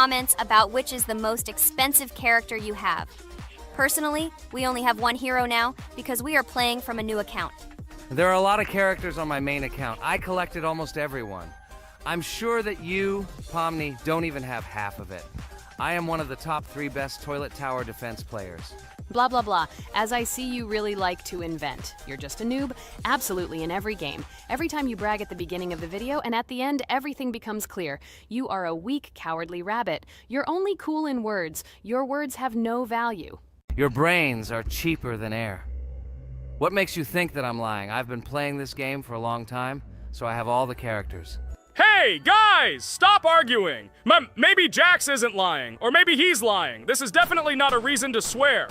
comments about which is the most expensive character you have. Personally, we only have one hero now because we are playing from a new account. There are a lot of characters on my main account. I collected almost everyone. I'm sure that you, Pomni, don't even have half of it. I am one of the top 3 best toilet tower defense players. Blah, blah, blah. As I see you really like to invent. You're just a noob? Absolutely, in every game. Every time you brag at the beginning of the video, and at the end, everything becomes clear. You are a weak, cowardly rabbit. You're only cool in words. Your words have no value. Your brains are cheaper than air. What makes you think that I'm lying? I've been playing this game for a long time, so I have all the characters. Hey, guys! Stop arguing! Maybe Jax isn't lying, or maybe he's lying. This is definitely not a reason to swear.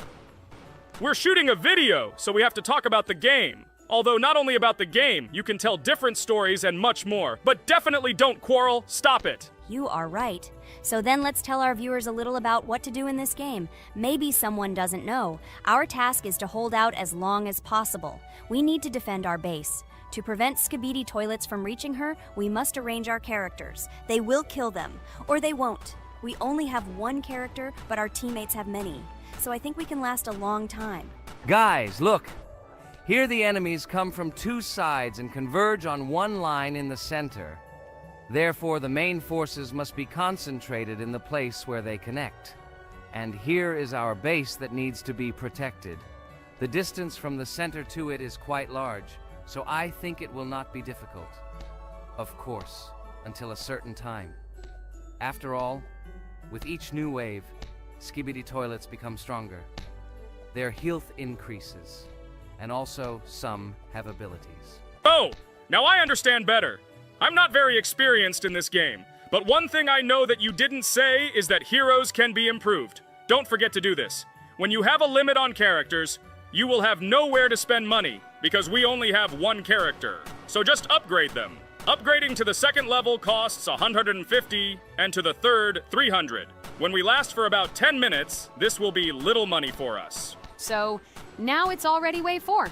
We're shooting a video, so we have to talk about the game. Although not only about the game, you can tell different stories and much more. But definitely don't quarrel. Stop it. You are right. So then let's tell our viewers a little about what to do in this game. Maybe someone doesn't know. Our task is to hold out as long as possible. We need to defend our base. To prevent Skibidi Toilets from reaching her, we must arrange our characters. They will kill them, or they won't. We only have one character, but our teammates have many. So I think we can last a long time. Guys, look! Here the enemies come from 2 sides and converge on one line in the center. Therefore, the main forces must be concentrated in the place where they connect. And here is our base that needs to be protected. The distance from the center to it is quite large, so I think it will not be difficult. Of course, until a certain time. After all, with each new wave, Skibidi Toilets become stronger. Their health increases, and also some have abilities. Oh, now I understand better. I'm not very experienced in this game, but one thing I know that you didn't say is that heroes can be improved. Don't forget to do this. When you have a limit on characters, you will have nowhere to spend money, because we only have one character. So just upgrade them. Upgrading to the 2nd level costs 150, and to the 3rd, 300. When we last for about 10 minutes, this will be little money for us. So, now it's already wave 4.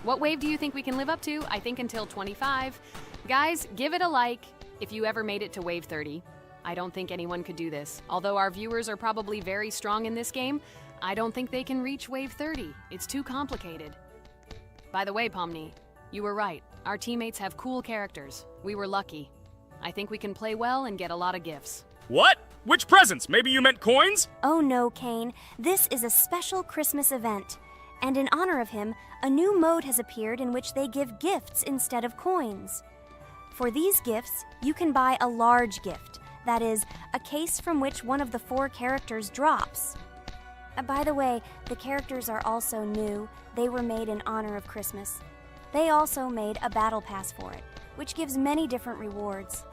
What wave do you think we can live up to? I think until 25. Guys, give it a like if you ever made it to wave 30. I don't think anyone could do this. Although our viewers are probably very strong in this game, I don't think they can reach wave 30. It's too complicated. By the way, Pomni, you were right. Our teammates have cool characters. We were lucky. I think we can play well and get a lot of gifts. What? Which presents? Maybe you meant coins? Oh no, Kane. This is a special Christmas event. And in honor of him, a new mode has appeared in which they give gifts instead of coins. For these gifts, you can buy a large gift. That is, a case from which one of the 4 characters drops. By the way, the characters are also new. They were made in honor of Christmas. They also made a battle pass for it, which gives many different rewards.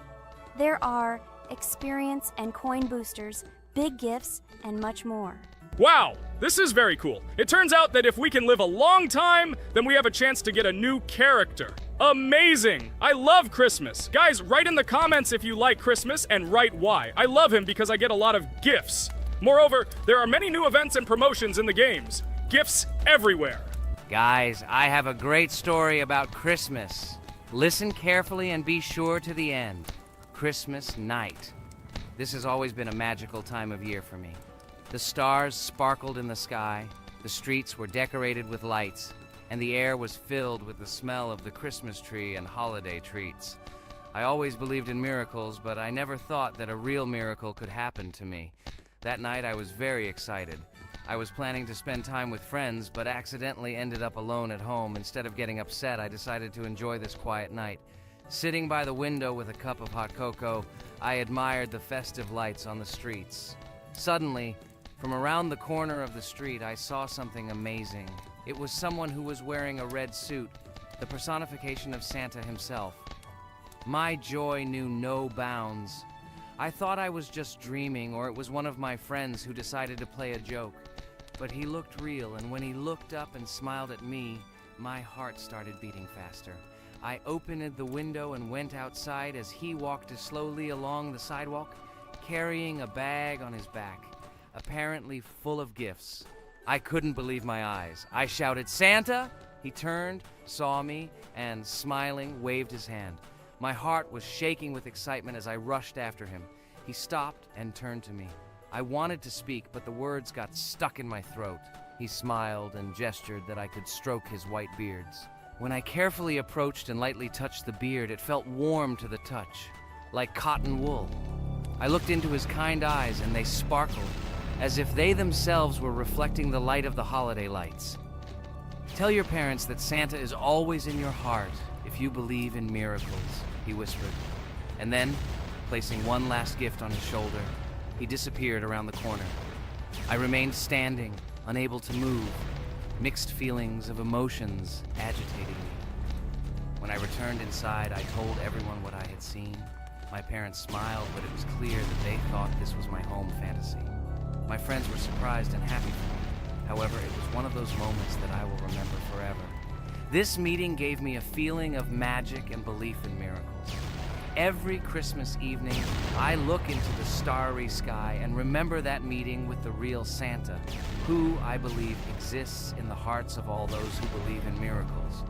There are experience and coin boosters, big gifts, and much more. Wow, this is very cool. It turns out that if we can live a long time, then we have a chance to get a new character. Amazing! I love Christmas. Guys, write in the comments if you like Christmas and write why. I love him because I get a lot of gifts. Moreover, there are many new events and promotions in the games. Gifts everywhere. Guys, I have a great story about Christmas. Listen carefully and be sure to the end. Christmas night. This has always been a magical time of year for me. The stars sparkled in the sky, the streets were decorated with lights, and the air was filled with the smell of the Christmas tree and holiday treats. I always believed in miracles, but I never thought that a real miracle could happen to me. That night I was very excited. I was planning to spend time with friends, but accidentally ended up alone at home. Instead of getting upset, I decided to enjoy this quiet night. Sitting by the window with a cup of hot cocoa, I admired the festive lights on the streets. Suddenly, from around the corner of the street, I saw something amazing. It was someone who was wearing a red suit, the personification of Santa himself. My joy knew no bounds. I thought I was just dreaming, or it was one of my friends who decided to play a joke. But he looked real, and when he looked up and smiled at me, my heart started beating faster. I opened the window and went outside as he walked slowly along the sidewalk, carrying a bag on his back, apparently full of gifts. I couldn't believe my eyes. I shouted, "Santa!" He turned, saw me, and smiling, waved his hand. My heart was shaking with excitement as I rushed after him. He stopped and turned to me. I wanted to speak, but the words got stuck in my throat. He smiled and gestured that I could stroke his white beards. When I carefully approached and lightly touched the beard, it felt warm to the touch, like cotton wool. I looked into his kind eyes, and they sparkled, as if they themselves were reflecting the light of the holiday lights. Tell your parents that Santa is always in your heart if you believe in miracles, he whispered. And then, placing one last gift on his shoulder, he disappeared around the corner. I remained standing, unable to move, mixed feelings of emotions agitating me. When I returned inside, I told everyone what I had seen. My parents smiled, but it was clear that they thought this was my home fantasy. My friends were surprised and happy for me. However, it was one of those moments that I will remember forever. This meeting gave me a feeling of magic and belief in miracles. Every Christmas evening, I look into the starry sky and remember that meeting with the real Santa, who, I believe, exists in the hearts of all those who believe in miracles.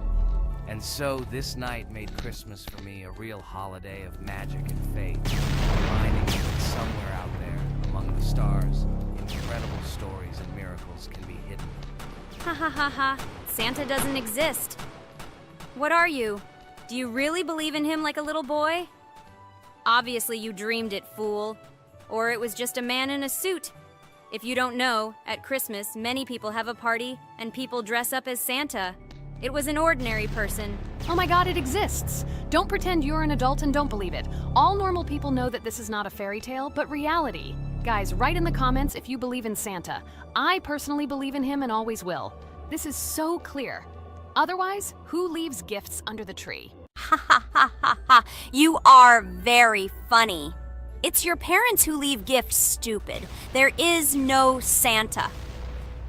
And so this night made Christmas for me a real holiday of magic and faith, reminding me that somewhere out there, among the stars, incredible stories and miracles can be hidden. Ha ha ha ha. Santa doesn't exist. What are you? Do you really believe in him like a little boy? Obviously you dreamed it, fool. Or it was just a man in a suit. If you don't know, at Christmas, many people have a party and people dress up as Santa. It was an ordinary person. Oh my god, it exists! Don't pretend you're an adult and don't believe it. All normal people know that this is not a fairy tale, but reality. Guys, write in the comments if you believe in Santa. I personally believe in him and always will. This is so clear. Otherwise, who leaves gifts under the tree? Ha ha ha ha ha. You are very funny. It's your parents who leave gifts, stupid. There is no Santa.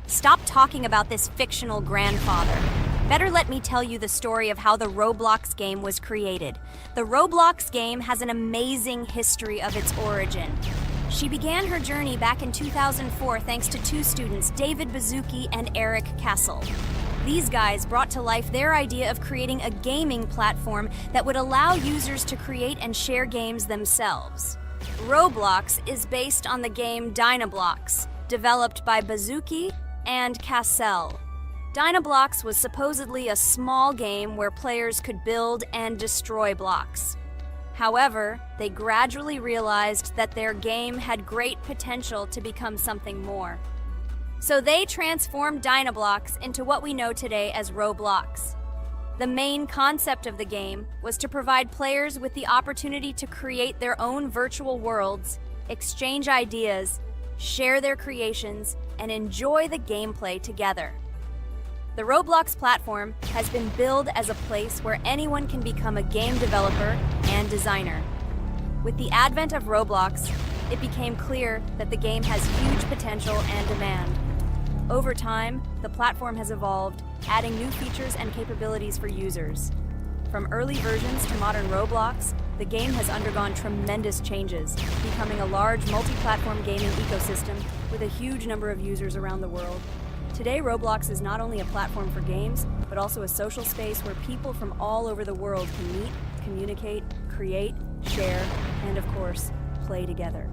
Stop talking about this fictional grandfather. Better let me tell you the story of how the Roblox game was created. The Roblox game has an amazing history of its origin. She began her journey back in 2004 thanks to two students, David Bazuki and Eric Castle. These guys brought to life their idea of creating a gaming platform that would allow users to create and share games themselves. Roblox is based on the game Dynablox, developed by Bazuki and Castle. Dynablox was supposedly a small game where players could build and destroy blocks. However, they gradually realized that their game had great potential to become something more. So they transformed Dynablox into what we know today as Roblox. The main concept of the game was to provide players with the opportunity to create their own virtual worlds, exchange ideas, share their creations, and enjoy the gameplay together. The Roblox platform has been billed as a place where anyone can become a game developer and designer. With the advent of Roblox, it became clear that the game has huge potential and demand. Over time, the platform has evolved, adding new features and capabilities for users. From early versions to modern Roblox, the game has undergone tremendous changes, becoming a large multi-platform gaming ecosystem with a huge number of users around the world. Today, Roblox is not only a platform for games, but also a social space where people from all over the world can meet, communicate, create, share, and of course, play together.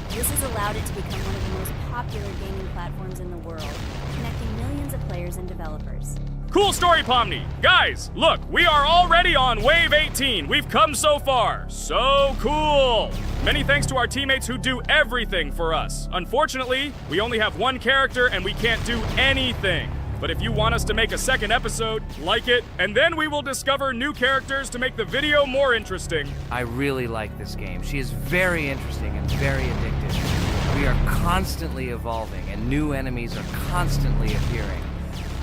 This has allowed it to become one of the most popular gaming platforms in the world, connecting millions of players and developers. Cool story, Pomni. Guys, look, we are already on Wave 18. We've come so far. So cool. Many thanks to our teammates who do everything for us. Unfortunately, we only have one character and we can't do anything. But if you want us to make a second episode, like it, and then we will discover new characters to make the video more interesting. I really like this game. She is very interesting and very addictive. We are constantly evolving and new enemies are constantly appearing.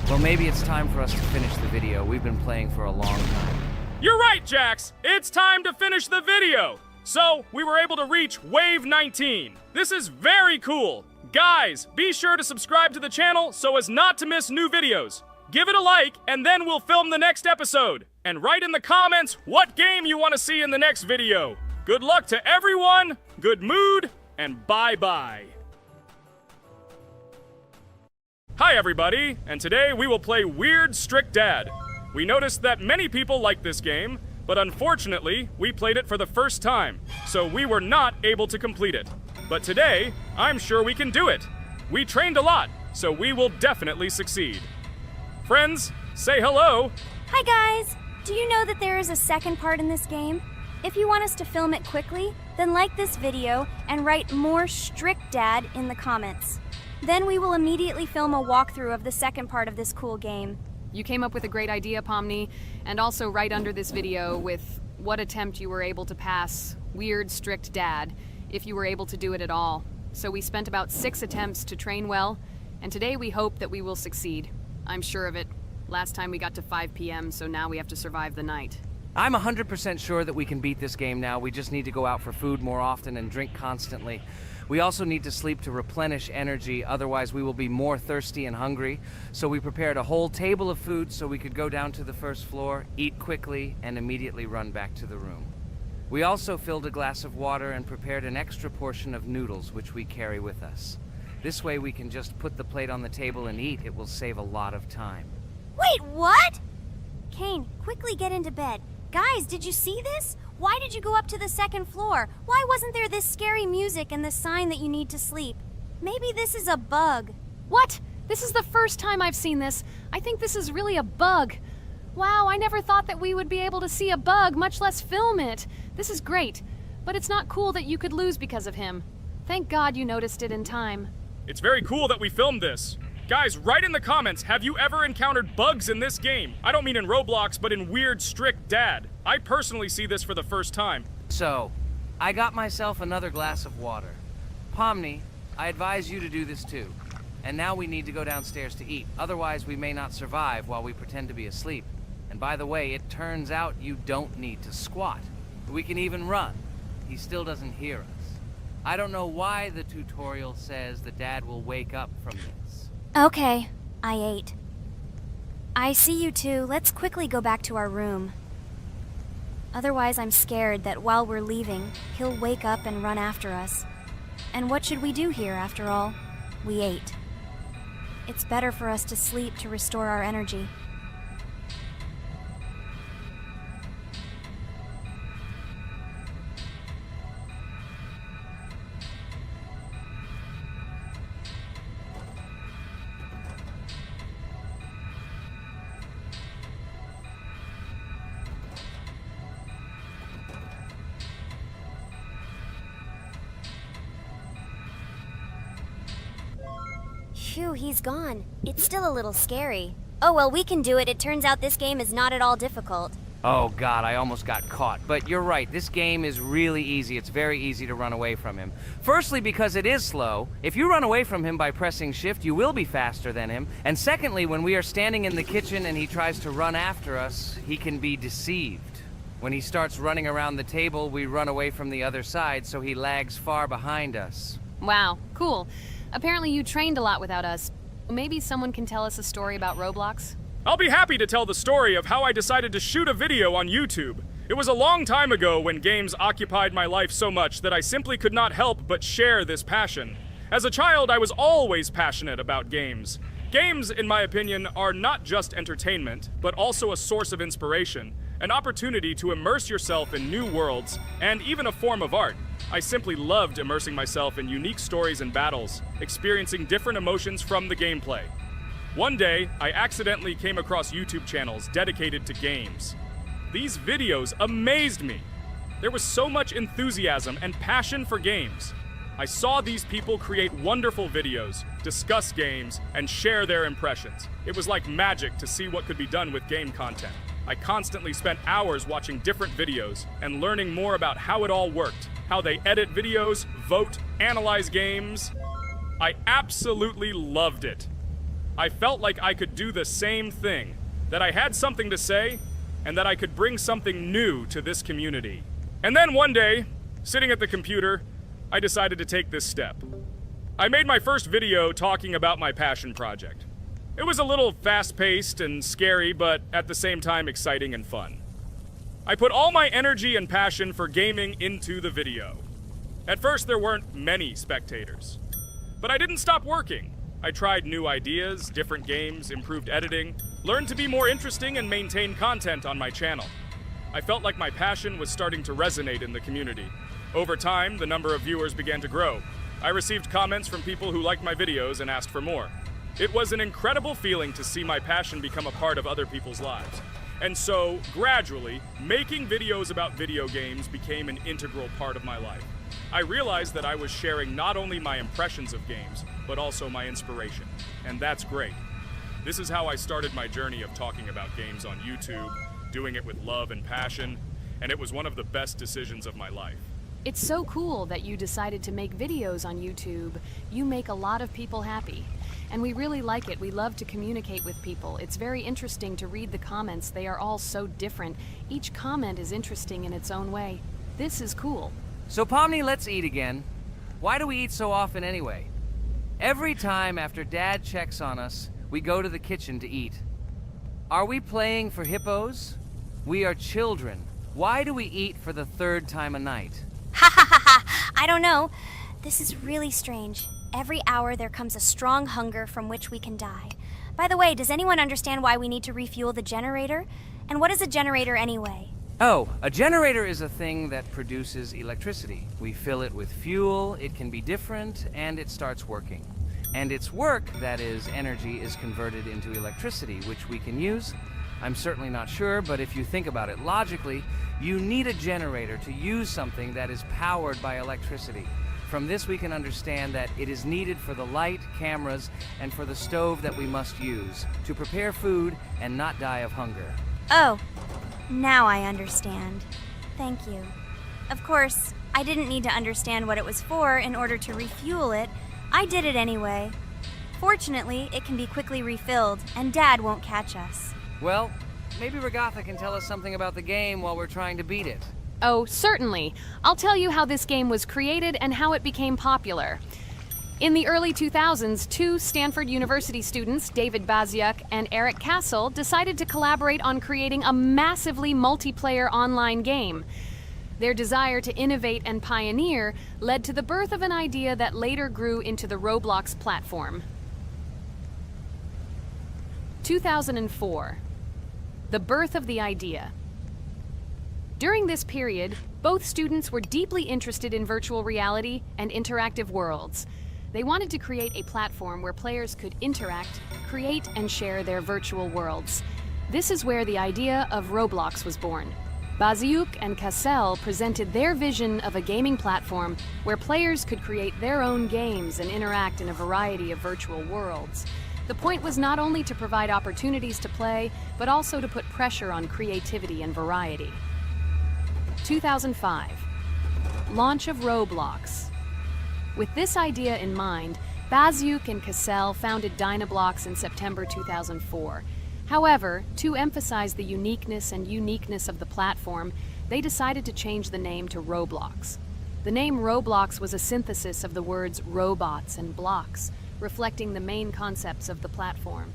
Well, maybe it's time for us to finish the video. We've been playing for a long time. You're right, Jax. It's time to finish the video. So, we were able to reach Wave 19. This is very cool. Guys, be sure to subscribe to the channel so as not to miss new videos. Give it a like, and then we'll film the next episode. And write in the comments what game you want to see in the next video. Good luck to everyone, good mood, and bye-bye. Hi everybody, and today we will play Weird Strict Dad. We noticed that many people like this game, But unfortunately, we played it for the first time, so we were not able to complete it. But today, I'm sure we can do it. We trained a lot, so we will definitely succeed. Friends, say hello. Hi guys! Do you know that there is a second part in this game? If you want us to film it quickly, then like this video and write "more strict dad" in the comments. Then we will immediately film a walkthrough of the second part of this cool game. You came up with a great idea, Pomni, and also right under this video with what attempt you were able to pass weird, strict dad, if you were able to do it at all. So we spent about 6 attempts to train well, and today we hope that we will succeed. I'm sure of it. Last time we got to 5 p.m., so now we have to survive the night. I'm 100% sure that we can beat this game now. We just need to go out for food more often and drink constantly. We also need to sleep to replenish energy, otherwise we will be more thirsty and hungry. So we prepared a whole table of food so we could go down to the first floor, eat quickly, and immediately run back to the room. We also filled a glass of water and prepared an extra portion of noodles, which we carry with us. This way we can just put the plate on the table and eat. It will save a lot of time. Wait, what? Kane, quickly get into bed. Guys, did you see this? Why did you go up to the second floor? Why wasn't there this scary music and the sign that you need to sleep? Maybe this is a bug. What? This is the first time I've seen this. I think this is really a bug. Wow, I never thought that we would be able to see a bug, much less film it. This is great, but it's not cool that you could lose because of him. Thank God you noticed it in time. It's very cool that we filmed this. Guys, write in the comments, have you ever encountered bugs in this game? I don't mean in Roblox, but in weird, strict dad. I personally see this for the first time. So, I got myself another glass of water. Pomni, I advise you to do this too. And now we need to go downstairs to eat. Otherwise, we may not survive while we pretend to be asleep. And by the way, it turns out you don't need to squat. We can even run. He still doesn't hear us. I don't know why the tutorial says that Dad will wake up from this. Okay, I ate. I see you two. Let's quickly go back to our room. Otherwise, I'm scared that while we're leaving, he'll wake up and run after us. And what should we do here, after all? We ate. It's better for us to sleep to restore our energy. Phew, he's gone. It's still a little scary. Oh well, we can do it. It turns out this game is not at all difficult. Oh God, I almost got caught. But you're right, this game is really easy. It's very easy to run away from him. Firstly, because it is slow. If you run away from him by pressing shift, you will be faster than him. And secondly, when we are standing in the kitchen and he tries to run after us, he can be deceived. When he starts running around the table, we run away from the other side, so he lags far behind us. Wow, cool. Apparently you trained a lot without us. Maybe someone can tell us a story about Roblox? I'll be happy to tell the story of how I decided to shoot a video on YouTube. It was a long time ago when games occupied my life so much that I simply could not help but share this passion. As a child, I was always passionate about games. Games, in my opinion, are not just entertainment, but also a source of inspiration, an opportunity to immerse yourself in new worlds, and even a form of art. I simply loved immersing myself in unique stories and battles, experiencing different emotions from the gameplay. One day, I accidentally came across YouTube channels dedicated to games. These videos amazed me. There was so much enthusiasm and passion for games. I saw these people create wonderful videos, discuss games, and share their impressions. It was like magic to see what could be done with game content. I constantly spent hours watching different videos and learning more about how it all worked, how they edit videos, vote, analyze games. I absolutely loved it. I felt like I could do the same thing, that I had something to say, and that I could bring something new to this community. And then one day, sitting at the computer, I decided to take this step. I made my first video talking about my passion project. It was a little fast-paced and scary, but at the same time exciting and fun. I put all my energy and passion for gaming into the video. At first, there weren't many spectators. But I didn't stop working. I tried new ideas, different games, improved editing, learned to be more interesting, and maintain content on my channel. I felt like my passion was starting to resonate in the community. Over time, the number of viewers began to grow. I received comments from people who liked my videos and asked for more. It was an incredible feeling to see my passion become a part of other people's lives. And so, gradually, making videos about video games became an integral part of my life. I realized that I was sharing not only my impressions of games, but also my inspiration. And that's great. This is how I started my journey of talking about games on YouTube, doing it with love and passion, and it was one of the best decisions of my life. It's so cool that you decided to make videos on YouTube. You make a lot of people happy. And we really like it. We love to communicate with people. It's very interesting to read the comments. They are all so different. Each comment is interesting in its own way. This is cool. So Pomni, let's eat again. Why do we eat so often anyway? Every time after Dad checks on us, we go to the kitchen to eat. Are we playing for hippos? We are children. Why do we eat for the third time a night? Ha ha ha ha! I don't know. This is really strange. Every hour there comes a strong hunger from which we can die. By the way, does anyone understand why we need to refuel the generator? And what is a generator anyway? Oh, a generator is a thing that produces electricity. We fill it with fuel, it can be different, and it starts working. And its work, that is, energy, is converted into electricity, which we can use. I'm certainly not sure, but if you think about it logically, you need a generator to use something that is powered by electricity. From this we can understand that it is needed for the light, cameras, and for the stove that we must use, to prepare food and not die of hunger. Oh, now I understand. Thank you. Of course, I didn't need to understand what it was for in order to refuel it. I did it anyway. Fortunately, it can be quickly refilled, and Dad won't catch us. Well, maybe Regatha can tell us something about the game while we're trying to beat it. Oh, certainly. I'll tell you how this game was created and how it became popular. In the early 2000s, two Stanford University students, David Baziuk and Eric Castle, decided to collaborate on creating a massively multiplayer online game. Their desire to innovate and pioneer led to the birth of an idea that later grew into the Roblox platform. 2004. The birth of the idea. During this period, both students were deeply interested in virtual reality and interactive worlds. They wanted to create a platform where players could interact, create, and share their virtual worlds. This is where the idea of Roblox was born. Baziuk and Cassell presented their vision of a gaming platform where players could create their own games and interact in a variety of virtual worlds. The point was not only to provide opportunities to play, but also to put pressure on creativity and variety. 2005. Launch of Roblox. With this idea in mind, Baziuk and Cassell founded Dynablocks in September 2004. However, to emphasize the uniqueness of the platform, they decided to change the name to Roblox. The name Roblox was a synthesis of the words robots and blocks, reflecting the main concepts of the platform.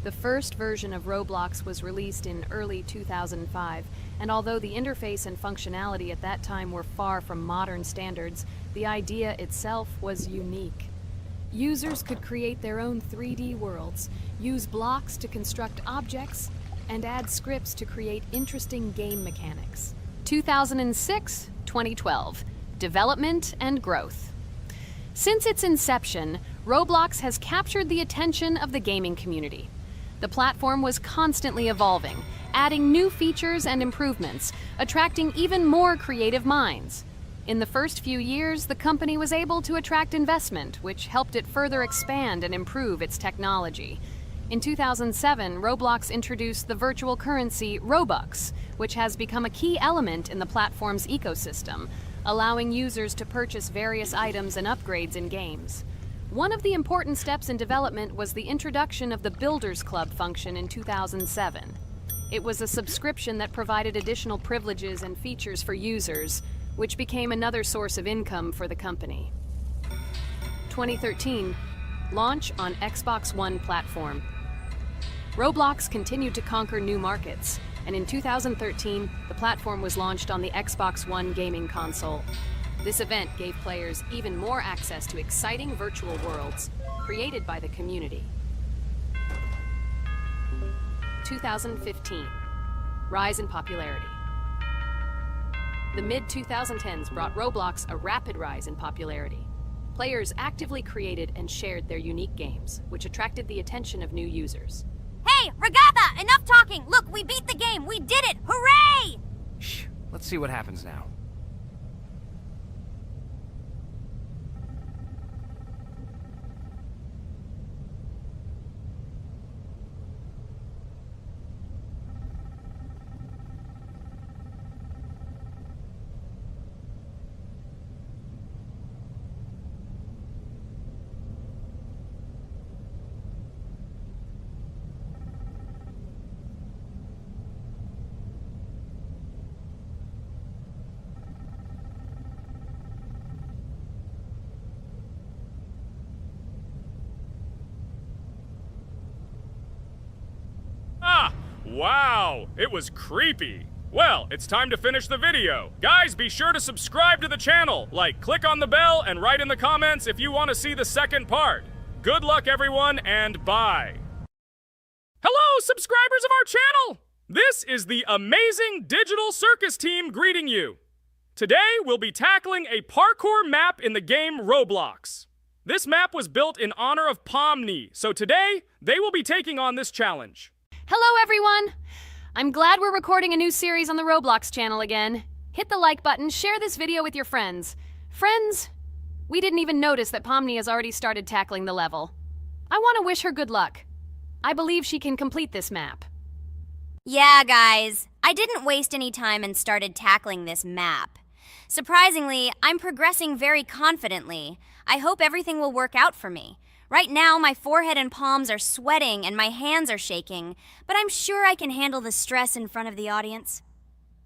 The first version of Roblox was released in early 2005, and although the interface and functionality at that time were far from modern standards, the idea itself was unique. Users could create their own 3D worlds, use blocks to construct objects, and add scripts to create interesting game mechanics. 2006-2012. Development and growth. Since its inception, Roblox has captured the attention of the gaming community. The platform was constantly evolving, adding new features and improvements, attracting even more creative minds. In the first few years, the company was able to attract investment, which helped it further expand and improve its technology. In 2007, Roblox introduced the virtual currency Robux, which has become a key element in the platform's ecosystem, allowing users to purchase various items and upgrades in games. One of the important steps in development was the introduction of the Builders Club function in 2007. It was a subscription that provided additional privileges and features for users, which became another source of income for the company. 2013, launch on Xbox One platform. Roblox continued to conquer new markets, and in 2013, the platform was launched on the Xbox One gaming console. This event gave players even more access to exciting virtual worlds created by the community. 2015, rise in popularity. The mid-2010s brought Roblox a rapid rise in popularity. Players actively created and shared their unique games, which attracted the attention of new users. Hey, Regatha, enough talking! Look, we beat the game! We did it! Hooray! Shh, let's see what happens now. Wow, it was creepy. Well, it's time to finish the video. Guys, be sure to subscribe to the channel, click on the bell, and write in the comments if you want to see the second part. Good luck, everyone, and bye. Hello, subscribers of our channel! This is the amazing digital circus team greeting you. Today, we'll be tackling a parkour map in the game Roblox. This map was built in honor of Pomni, so today, they will be taking on this challenge. Hello, everyone! I'm glad we're recording a new series on the Roblox channel again. Hit the like button, share this video with your friends. Friends, we didn't even notice that Pomni has already started tackling the level. I want to wish her good luck. I believe she can complete this map. Yeah, guys, I didn't waste any time and started tackling this map. Surprisingly, I'm progressing very confidently. I hope everything will work out for me. Right now, my forehead and palms are sweating and my hands are shaking, but I'm sure I can handle the stress in front of the audience.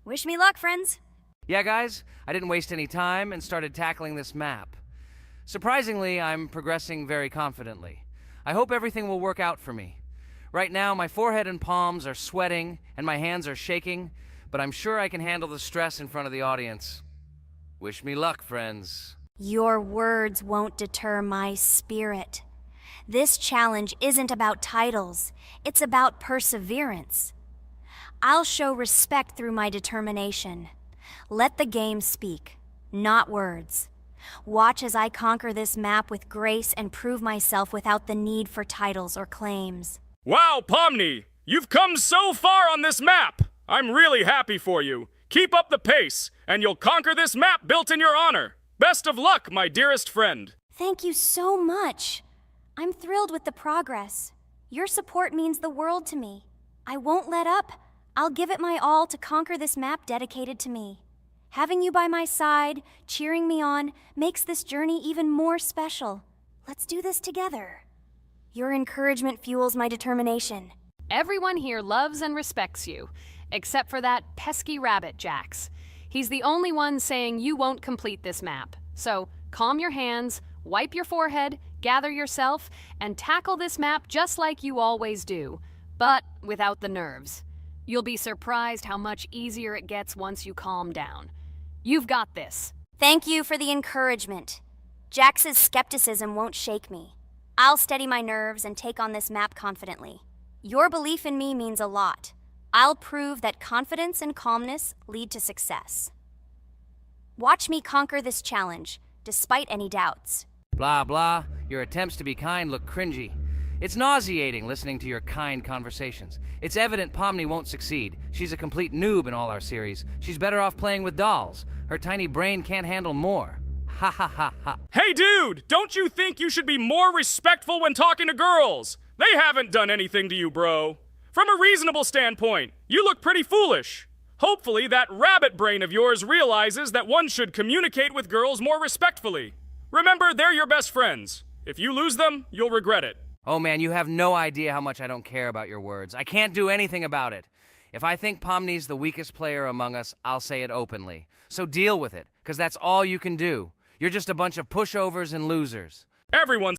Wish me luck, friends. Yeah, guys, I didn't waste any time and started tackling this map. Surprisingly, I'm progressing very confidently. I hope everything will work out for me. Right now, my forehead and palms are sweating and my hands are shaking, but I'm sure I can handle the stress in front of the audience. Wish me luck, friends. Your words won't deter my spirit. This challenge isn't about titles, it's about perseverance. I'll show respect through my determination. Let the game speak, not words. Watch as I conquer this map with grace and prove myself without the need for titles or claims. Wow, Pomni! You've come so far on this map! I'm really happy for you. Keep up the pace, and you'll conquer this map built in your honor. Best of luck, my dearest friend. Thank you so much. I'm thrilled with the progress. Your support means the world to me. I won't let up. I'll give it my all to conquer this map dedicated to me. Having you by my side, cheering me on, makes this journey even more special. Let's do this together. Your encouragement fuels my determination. Everyone here loves and respects you, except for that pesky rabbit, Jax. He's the only one saying you won't complete this map. So, calm your hands, wipe your forehead, gather yourself, and tackle this map just like you always do, but without the nerves. You'll be surprised how much easier it gets once you calm down. You've got this. Thank you for the encouragement. Jax's skepticism won't shake me. I'll steady my nerves and take on this map confidently. Your belief in me means a lot. I'll prove that confidence and calmness lead to success. Watch me conquer this challenge, despite any doubts. Blah, blah. Your attempts to be kind look cringy. It's nauseating listening to your kind conversations. It's evident Pomni won't succeed. She's a complete noob in all our series. She's better off playing with dolls. Her tiny brain can't handle more. Ha ha ha ha. Hey dude, don't you think you should be more respectful when talking to girls? They haven't done anything to you, bro. From a reasonable standpoint, you look pretty foolish. Hopefully that rabbit brain of yours realizes that one should communicate with girls more respectfully. Remember, they're your best friends. If you lose them, you'll regret it. Oh man, you have no idea how much I don't care about your words. I can't do anything about it. If I think Pomni's the weakest player among us, I'll say it openly. So deal with it, because that's all you can do. You're just a bunch of pushovers and losers. Everyone's